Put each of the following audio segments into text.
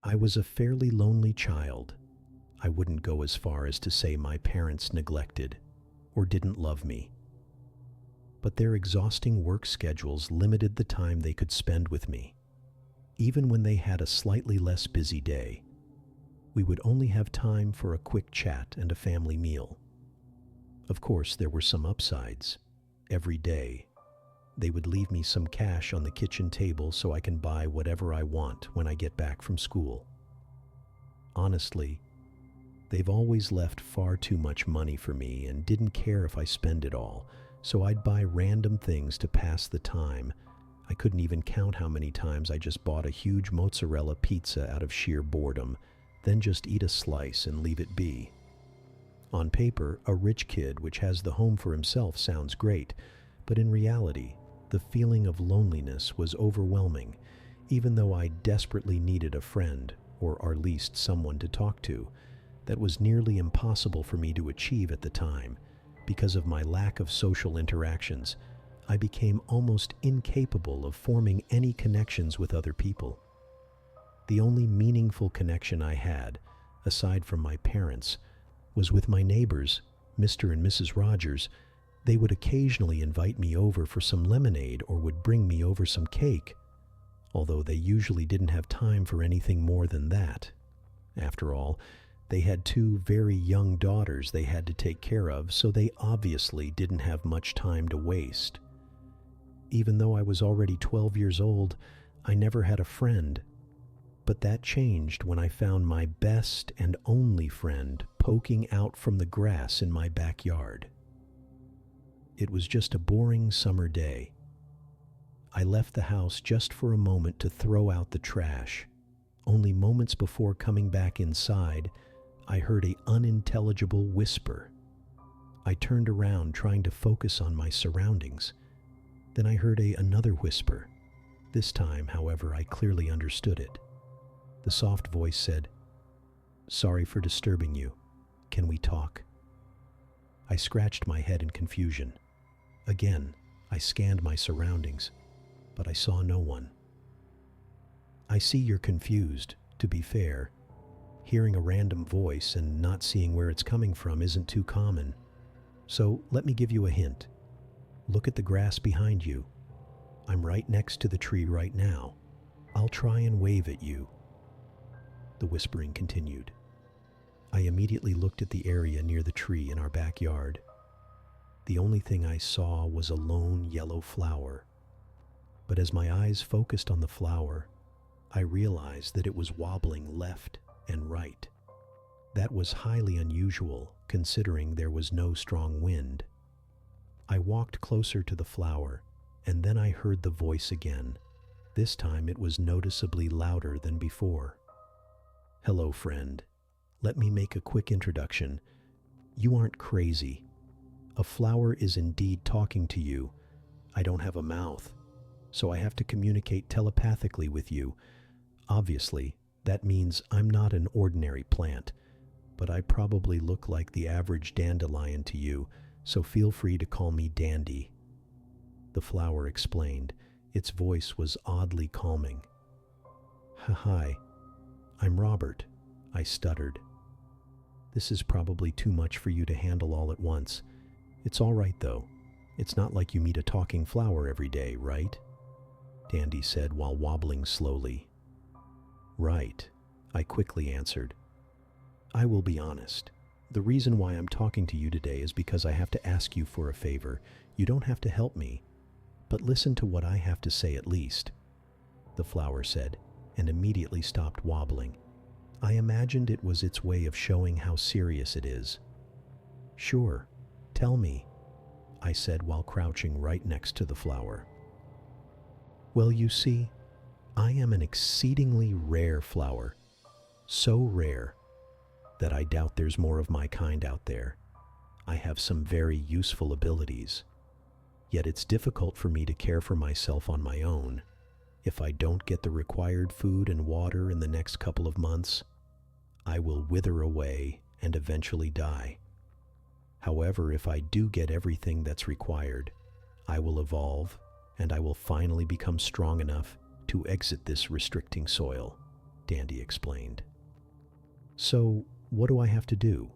I was a fairly lonely child. I wouldn't go as far as to say my parents neglected or didn't love me, but their exhausting work schedules limited the time they could spend with me. Even when they had a slightly less busy day, we would only have time for a quick chat and a family meal. Of course, there were some upsides. Every day, they would leave me some cash on the kitchen table so I can buy whatever I want when I get back from school. Honestly, they've always left far too much money for me and didn't care if I spend it all, so I'd buy random things to pass the time. I couldn't even count how many times I just bought a huge mozzarella pizza out of sheer boredom, then just eat a slice and leave it be. On paper, a rich kid which has the home for himself sounds great, but in reality, the feeling of loneliness was overwhelming, even though I desperately needed a friend, or at least someone to talk to. That was nearly impossible for me to achieve at the time. Because of my lack of social interactions, I became almost incapable of forming any connections with other people. The only meaningful connection I had, aside from my parents, was with my neighbors, Mr. and Mrs. Rogers. They would occasionally invite me over for some lemonade or would bring me over some cake, although they usually didn't have time for anything more than that. After all, they had two very young daughters they had to take care of, so they obviously didn't have much time to waste. Even though I was already 12 years old, I never had a friend. But that changed when I found my best and only friend poking out from the grass in my backyard. It was just a boring summer day. I left the house just for a moment to throw out the trash. Only moments before coming back inside, I heard an unintelligible whisper. I turned around trying to focus on my surroundings. Then I heard another whisper. This time, however, I clearly understood it. The soft voice said, "Sorry for disturbing you. Can we talk?" I scratched my head in confusion. Again, I scanned my surroundings, but I saw no one. "I see you're confused. To be fair, hearing a random voice and not seeing where it's coming from isn't too common. So let me give you a hint. Look at the grass behind you. I'm right next to the tree right now. I'll try and wave at you." The whispering continued. I immediately looked at the area near the tree in our backyard. The only thing I saw was a lone yellow flower. But as my eyes focused on the flower, I realized that it was wobbling left and right. That was highly unusual, considering there was no strong wind. I walked closer to the flower, and then I heard the voice again. This time it was noticeably louder than before. "Hello, friend. Let me make a quick introduction. You aren't crazy. A flower is indeed talking to you. I don't have a mouth, so I have to communicate telepathically with you. Obviously, that means I'm not an ordinary plant, but I probably look like the average dandelion to you, so feel free to call me Dandy." The flower explained. Its voice was oddly calming. "Hi, I'm Robert," I stuttered. "This is probably too much for you to handle all at once. It's all right, though. It's not like you meet a talking flower every day, right?" Dandy said while wobbling slowly. "Right," I quickly answered. "I will be honest. The reason why I'm talking to you today is because I have to ask you for a favor. You don't have to help me, but listen to what I have to say at least," the flower said, and immediately stopped wobbling. I imagined it was its way of showing how serious it is. "Sure, tell me," I said while crouching right next to the flower. "Well, you see, I am an exceedingly rare flower. So rare that I doubt there's more of my kind out there. I have some very useful abilities, yet it's difficult for me to care for myself on my own. If I don't get the required food and water in the next couple of months, I will wither away and eventually die. However, if I do get everything that's required, I will evolve and I will finally become strong enough to exit this restricting soil." Dandy explained. So, what do I have to do?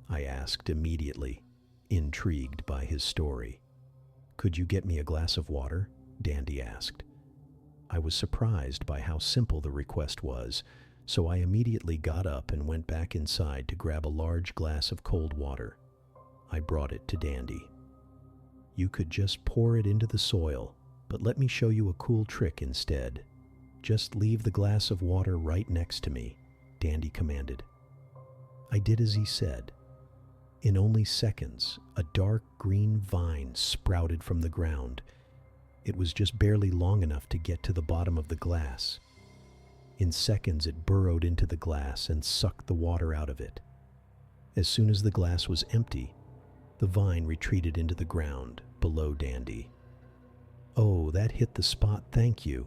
I asked immediately, intrigued by his story. Could you get me a glass of water? Dandy asked. I was surprised by how simple the request was, so I immediately got up and went back inside to grab a large glass of cold water. I brought it to Dandy. You could just pour it into the soil, but let me show you a cool trick instead. Just leave the glass of water right next to me, Dandy commanded. I did as he said. In only seconds, a dark green vine sprouted from the ground. It was just barely long enough to get to the bottom of the glass. In seconds, it burrowed into the glass and sucked the water out of it. As soon as the glass was empty, the vine retreated into the ground below Dandy. Oh, that hit the spot, thank you,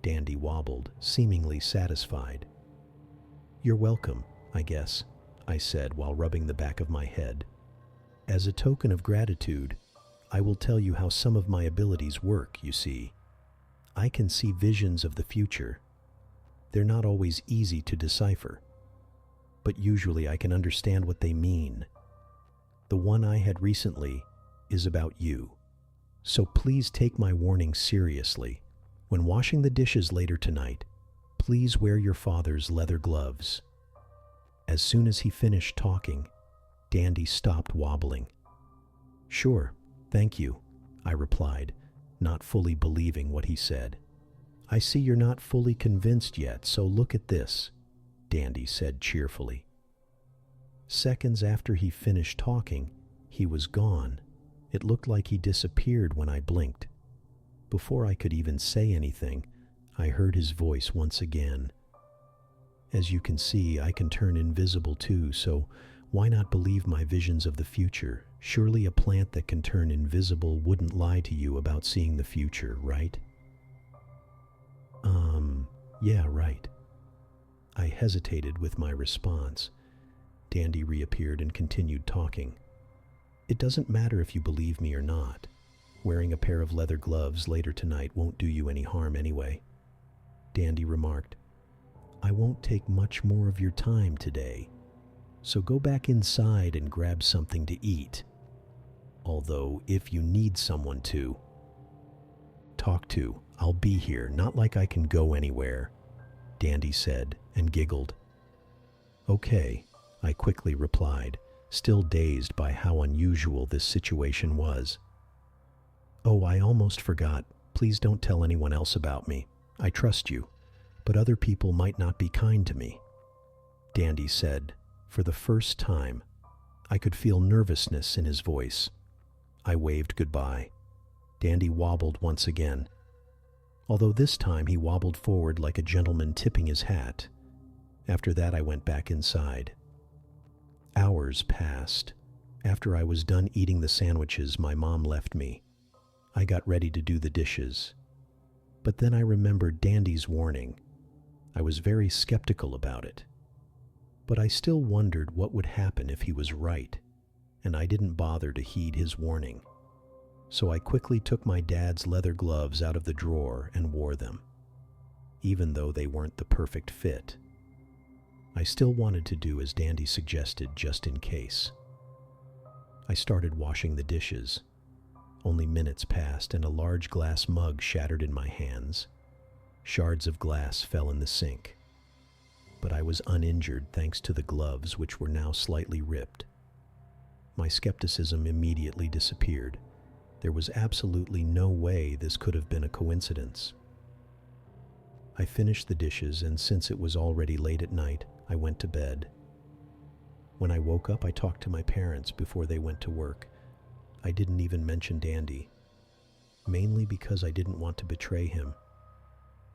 Dandy wobbled, seemingly satisfied. You're welcome, I guess, I said while rubbing the back of my head. As a token of gratitude, I will tell you how some of my abilities work, you see. I can see visions of the future. They're not always easy to decipher, but usually I can understand what they mean. The one I had recently is about you. So please take my warning seriously. When washing the dishes later tonight, please wear your father's leather gloves. As soon as he finished talking, Dandy stopped wobbling. Sure, thank you, I replied, not fully believing what he said. I see you're not fully convinced yet, so look at this, Dandy said cheerfully. Seconds after he finished talking, he was gone. It looked like he disappeared when I blinked. Before I could even say anything, I heard his voice once again. As you can see, I can turn invisible too, so why not believe my visions of the future? Surely a plant that can turn invisible wouldn't lie to you about seeing the future, right? Yeah, right. I hesitated with my response. Dandy reappeared and continued talking. It doesn't matter if you believe me or not. Wearing a pair of leather gloves later tonight won't do you any harm anyway. Dandy remarked, I won't take much more of your time today, so go back inside and grab something to eat. Although, if you need someone to talk to, I'll be here, not like I can go anywhere, Dandy said and giggled. Okay, I quickly replied, still dazed by how unusual this situation was. Oh, I almost forgot. Please don't tell anyone else about me. I trust you, but other people might not be kind to me, Dandy said. For the first time, I could feel nervousness in his voice. I waved goodbye. Dandy wobbled once again, although this time he wobbled forward like a gentleman tipping his hat. After that, I went back inside. Hours passed. After I was done eating the sandwiches, my mom left me. I got ready to do the dishes. But then I remembered Dandy's warning. I was very skeptical about it. But I still wondered what would happen if he was right, and I didn't bother to heed his warning. So I quickly took my dad's leather gloves out of the drawer and wore them. Even though they weren't the perfect fit, I still wanted to do as Dandy suggested just in case. I started washing the dishes. Only minutes passed and a large glass mug shattered in my hands. Shards of glass fell in the sink. But I was uninjured thanks to the gloves, which were now slightly ripped. My skepticism immediately disappeared. There was absolutely no way this could have been a coincidence. I finished the dishes, and since it was already late at night, I went to bed. When I woke up, I talked to my parents before they went to work. I didn't even mention Dandy, mainly because I didn't want to betray him,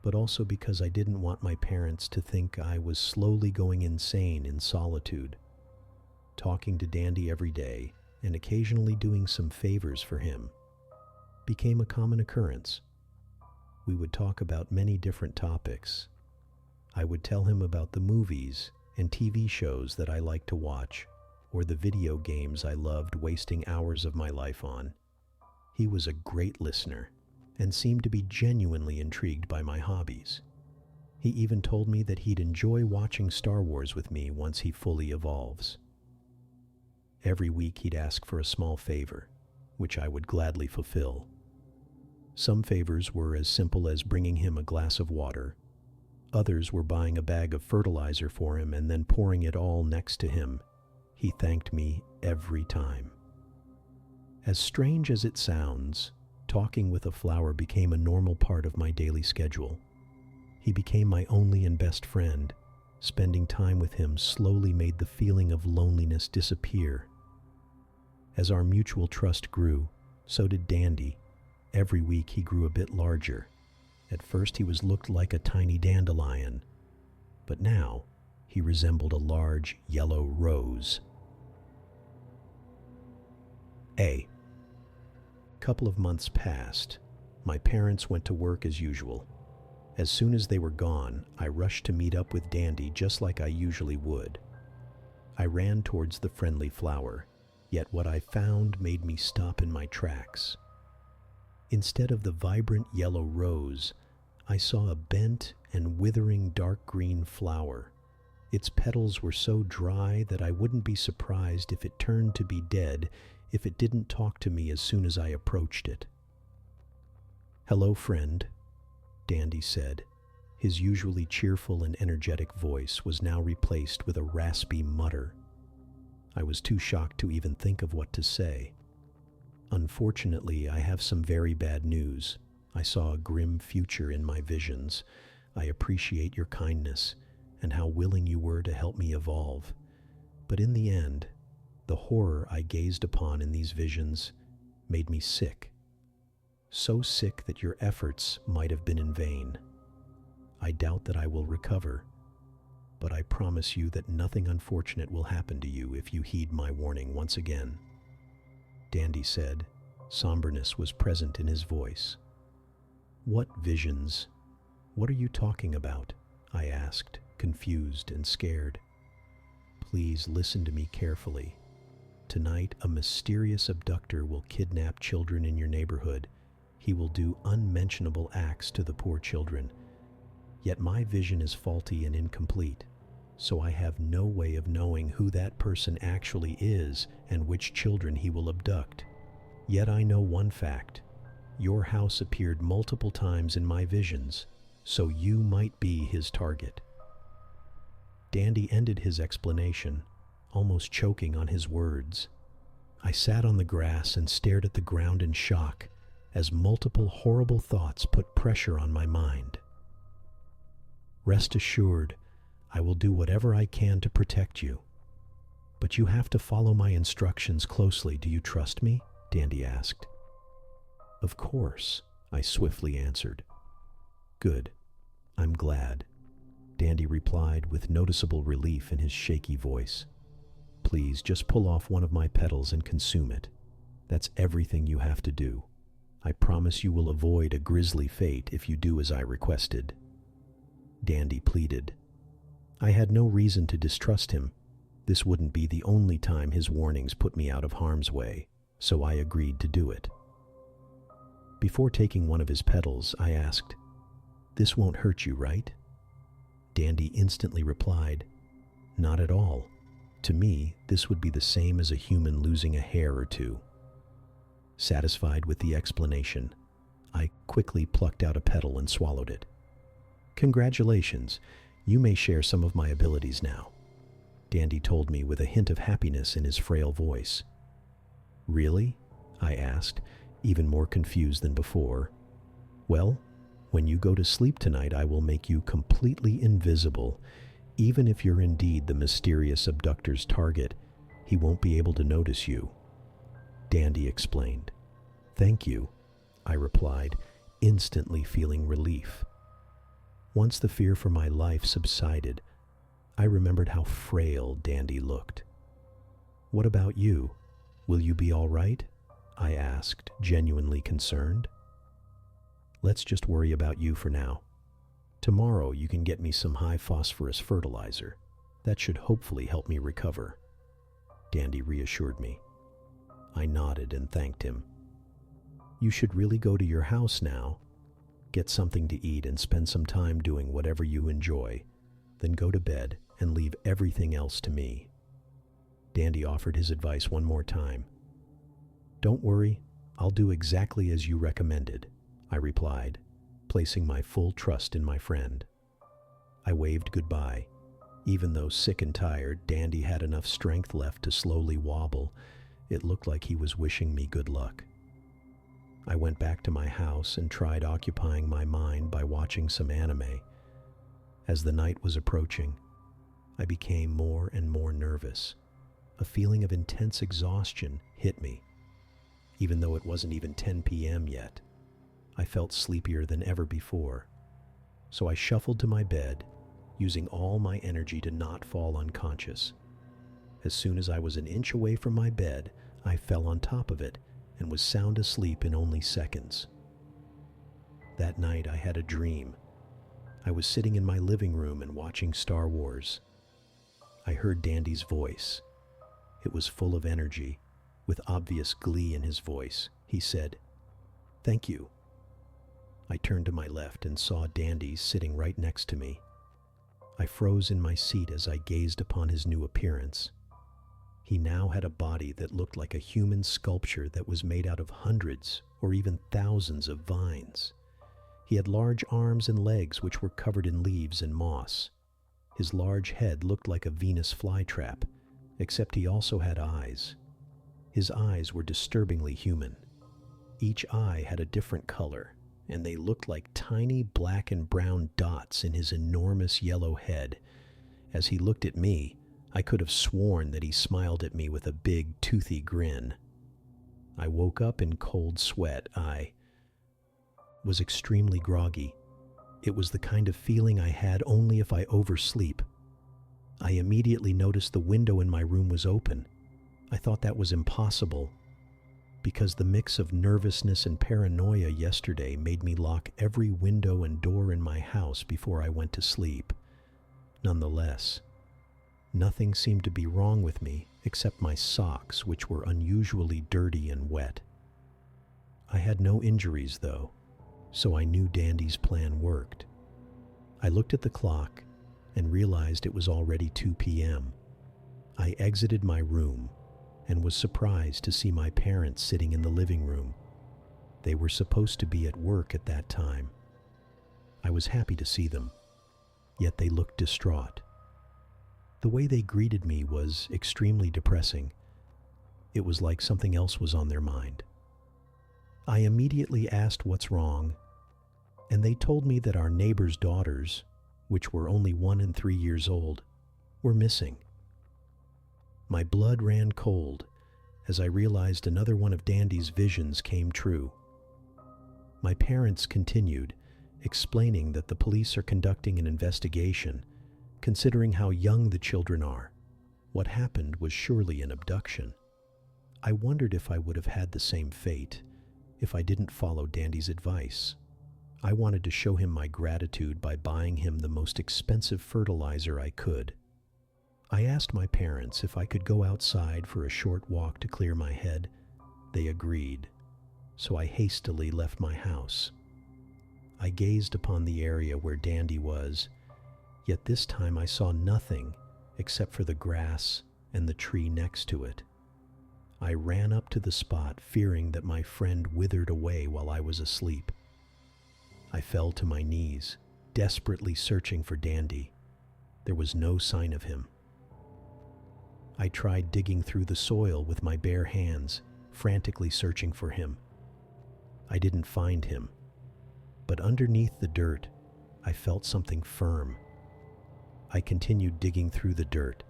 but also because I didn't want my parents to think I was slowly going insane in solitude. Talking to Dandy every day and occasionally doing some favors for him became a common occurrence. We would talk about many different topics. I would tell him about the movies and TV shows that I liked to watch, or the video games I loved wasting hours of my life on. He was a great listener and seemed to be genuinely intrigued by my hobbies. He even told me that he'd enjoy watching Star Wars with me once he fully evolves. Every week he'd ask for a small favor, which I would gladly fulfill. Some favors were as simple as bringing him a glass of water. Others were buying a bag of fertilizer for him and then pouring it all next to him. He thanked me every time. As strange as it sounds, talking with a flower became a normal part of my daily schedule. He became my only and best friend. Spending time with him slowly made the feeling of loneliness disappear. As our mutual trust grew, so did Dandy. Every week he grew a bit larger. At first he looked like a tiny dandelion, but now he resembled a large yellow rose. A couple of months passed. My parents went to work as usual. As soon as they were gone, I rushed to meet up with Dandy just like I usually would. I ran towards the friendly flower, yet what I found made me stop in my tracks. Instead of the vibrant yellow rose, I saw a bent and withering dark green flower. Its petals were so dry that I wouldn't be surprised if it turned to be dead if it didn't talk to me as soon as I approached it. "Hello, friend," Dandy said. His usually cheerful and energetic voice was now replaced with a raspy mutter. I was too shocked to even think of what to say. "Unfortunately, I have some very bad news. I saw a grim future in my visions. I appreciate your kindness and how willing you were to help me evolve. But in the end, the horror I gazed upon in these visions made me sick. So sick that your efforts might have been in vain. I doubt that I will recover, but I promise you that nothing unfortunate will happen to you if you heed my warning once again." Dandy said. Somberness was present in his voice. "What visions? What are you talking about?" I asked, confused and scared. "Please listen to me carefully. Tonight, a mysterious abductor will kidnap children in your neighborhood. He will do unmentionable acts to the poor children. Yet my vision is faulty and incomplete, so I have no way of knowing who that person actually is and which children he will abduct. Yet I know one fact. Your house appeared multiple times in my visions, so you might be his target." Dandy ended his explanation, almost choking on his words. I sat on the grass and stared at the ground in shock as multiple horrible thoughts put pressure on my mind. "Rest assured, I will do whatever I can to protect you. But you have to follow my instructions closely. Do you trust me?" Dandy asked. "Of course," I swiftly answered. "Good. I'm glad," Dandy replied with noticeable relief in his shaky voice. "Please just pull off one of my petals and consume it. That's everything you have to do. I promise you will avoid a grisly fate if you do as I requested." Dandy pleaded. I had no reason to distrust him. This wouldn't be the only time his warnings put me out of harm's way, so I agreed to do it. Before taking one of his petals, I asked, "This won't hurt you, right?" Dandy instantly replied, "Not at all. To me, this would be the same as a human losing a hair or two." Satisfied with the explanation, I quickly plucked out a petal and swallowed it. "Congratulations, you may share some of my abilities now," Dandy told me with a hint of happiness in his frail voice. "Really?" I asked, even more confused than before. "Well, when you go to sleep tonight, I will make you completely invisible. Even if you're indeed the mysterious abductor's target, he won't be able to notice you," Dandy explained. "Thank you," I replied, instantly feeling relief. Once the fear for my life subsided, I remembered how frail Dandy looked. "What about you? Will you be all right?" I asked, genuinely concerned. "Let's just worry about you for now. Tomorrow you can get me some high phosphorus fertilizer. That should hopefully help me recover," Dandy reassured me. I nodded and thanked him. "You should really go to your house now. Get something to eat and spend some time doing whatever you enjoy. Then go to bed and leave everything else to me. Dandy offered his advice one more time. Don't worry, I'll do exactly as you recommended, I replied, placing my full trust in my friend. I waved goodbye. Even though sick and tired, Dandy had enough strength left to slowly wobble. It looked like he was wishing me good luck. I went back to my house and tried occupying my mind by watching some anime. As the night was approaching, I became more and more nervous. A feeling of intense exhaustion hit me. Even though it wasn't even 10 p.m. yet, I felt sleepier than ever before. So I shuffled to my bed, using all my energy to not fall unconscious. As soon as I was an inch away from my bed, I fell on top of it and was sound asleep in only seconds. That night I had a dream. I was sitting in my living room and watching Star Wars. I heard Dandy's voice. It was full of energy, with obvious glee in his voice. He said, "Thank you." I turned to my left and saw Dandy sitting right next to me. I froze in my seat as I gazed upon his new appearance. He now had a body that looked like a human sculpture that was made out of hundreds or even thousands of vines. He had large arms and legs which were covered in leaves and moss. His large head looked like a Venus flytrap, except he also had eyes. His eyes were disturbingly human. Each eye had a different color, and they looked like tiny black and brown dots in his enormous yellow head. As he looked at me, I could have sworn that he smiled at me with a big, toothy grin. I woke up in cold sweat. I was extremely groggy. It was the kind of feeling I had only if I oversleep. I immediately noticed the window in my room was open. I thought that was impossible, because the mix of nervousness and paranoia yesterday made me lock every window and door in my house before I went to sleep. Nonetheless, nothing seemed to be wrong with me except my socks, which were unusually dirty and wet. I had no injuries, though, so I knew Dandy's plan worked. I looked at the clock and realized it was already 2 p.m. I exited my room and was surprised to see my parents sitting in the living room. They were supposed to be at work at that time. I was happy to see them, yet they looked distraught. The way they greeted me was extremely depressing. It was like something else was on their mind. I immediately asked what's wrong, and they told me that our neighbor's daughters, which were only 1 and 3 years old, were missing. My blood ran cold as I realized another one of Dandy's visions came true. My parents continued, explaining that the police are conducting an investigation, considering how young the children are. What happened was surely an abduction. I wondered if I would have had the same fate if I didn't follow Dandy's advice. I wanted to show him my gratitude by buying him the most expensive fertilizer I could. I asked my parents if I could go outside for a short walk to clear my head. They agreed, so I hastily left my house. I gazed upon the area where Dandy was, yet this time I saw nothing except for the grass and the tree next to it. I ran up to the spot, fearing that my friend withered away while I was asleep. I fell to my knees, desperately searching for Dandy. There was no sign of him. I tried digging through the soil with my bare hands, frantically searching for him. I didn't find him, but underneath the dirt, I felt something firm. I continued digging through the dirt.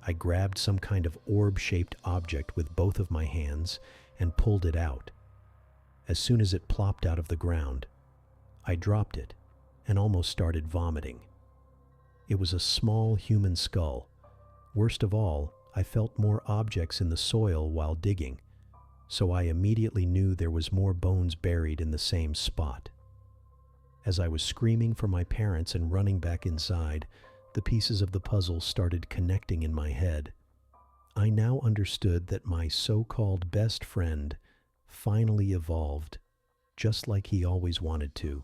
I grabbed some kind of orb-shaped object with both of my hands and pulled it out. As soon as it plopped out of the ground, I dropped it and almost started vomiting. It was a small human skull. Worst of all, I felt more objects in the soil while digging, so I immediately knew there was more bones buried in the same spot. As I was screaming for my parents and running back inside, the pieces of the puzzle started connecting in my head. I now understood that my so-called best friend finally evolved, just like he always wanted to.